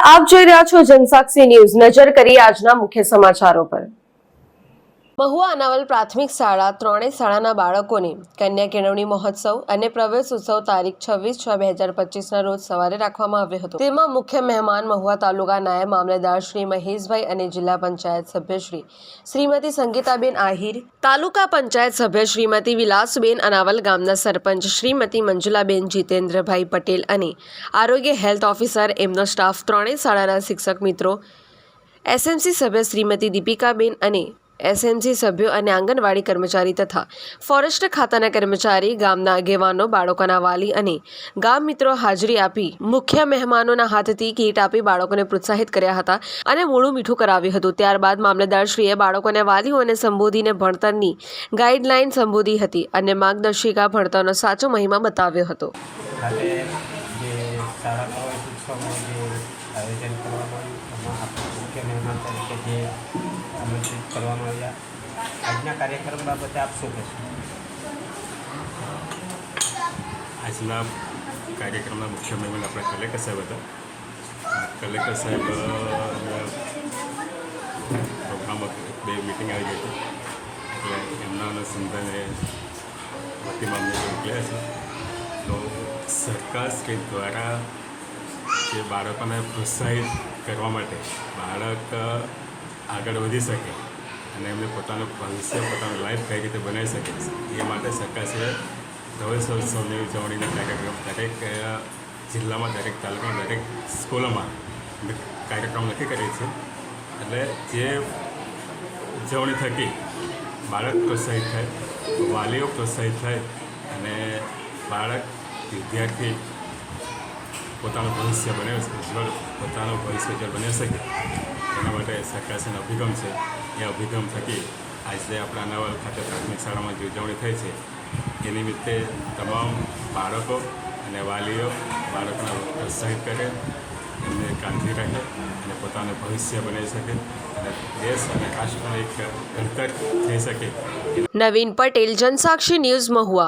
આપ જોઈ રહ્યા છો જનસાક્ષી ન્યૂઝ। નજર કરીએ આજના મુખ્ય સમાચારો પર। મહુવા અનાવલ પ્રાથમિક શાળા ત્રણેય શાળાના બાળકોને કન્યા કેળવણી મહોત્સવ અને પ્રવેશ ઉત્સવ તારીખ 26/6/2025 રોજ સવારે રાખવામાં આવ્યો હતો। તેમાં મુખ્ય મહેમાન મહુવા તાલુકા નાયબ મામલતદાર શ્રી મહેશભાઈ અને જિલ્લા પંચાયત સભ્ય શ્રીમતી સંગીતાબેન આહિર, તાલુકા પંચાયત સભ્ય શ્રીમતી વિલાસબેન, અનાવલ ગામના સરપંચ શ્રીમતી મંજુલાબેન જીતેન્દ્રભાઈ પટેલ અને આરોગ્ય હેલ્થ ઓફિસર, એમનો સ્ટાફ, ત્રણેય શાળાના શિક્ષક મિત્રો, એસએમસી સભ્ય શ્રીમતી દીપિકાબેન અને એસએમસી સભ્યો અને આંગણવાડી કર્મચારી તથા ફોરેસ્ટ ખાતાના કર્મચારી, ગામના આગેવાનો, બાળકોના વાલી અને ગામ મિત્રો હાજરી આપી મુખ્ય મહેમાનોના હાથથી કીટ આપી બાળકોને પ્રોત્સાહિત કર્યા હતા અને મોઢું મીઠું કરાવ્યું હતું। ત્યારબાદ મામલતદારશ્રીએ બાળકોને વાલીઓને સંબોધીને ભણતરની ગાઈડલાઈન સંબોધી હતી અને માર્ગદર્શિકા ભણતરનો સાચો મહિમા બતાવ્યો હતો। આમંત્રિત કરવામાં આવ્યા। આજના કાર્યક્રમ બાબતે આપ શું કહેશો? આજના કાર્યક્રમના મુખ્ય મહેમાન આપણા કલેક્ટર સાહેબ હતા। કલેક્ટર સાહેબ પ્રોગ્રામ બે મિટિંગ આવી ગઈ હતી એટલે એમના અનુસંધાને પ્રતિમા અમને મોકલ્યા છે। તો સરકારશ્રી દ્વારા જે બાળકોને પ્રોત્સાહિત કરવા માટે બાળક આગળ વધી શકે અને એમને પોતાનું ભવિષ્ય, પોતાનું લાઈફ કઈ રીતે બનાવી શકે એ માટે સરકારશ્રીએ પ્રવેશોત્સવની ઉજવણીના કાર્યક્રમ દરેક જિલ્લામાં, દરેક તાલુકામાં, દરેક સ્કૂલોમાં કાર્યક્રમ નક્કી કરે છે। એટલે જે ઉજવણી થકી બાળક પ્રોત્સાહિત થાય, વાલીઓ પ્રોત્સાહિત થાય અને બાળક, વિદ્યાર્થી પોતાનું ભવિષ્ય બનાવી શકે, પોતાનું ભવિષ્ય બનાવી શકે એના માટે સરકારશ્રીનો અભિગમ છે। એ અભિગમ થકી આજે આપણા અનાવલ ખાતે પ્રાથમિક શાળામાં જે ઉજવણી થઈ છે એ નિમિત્તે તમામ બાળકો અને વાલીઓ બાળકોને પ્રોત્સાહિત કરે, એમને કાળજી રાખે અને પોતાનું ભવિષ્ય બનાવી શકે અને દેશ અને રાષ્ટ્રનું એક ઘડતર થઈ શકે। નવીન પટેલ, જનસાક્ષી ન્યૂઝ, મહુવા।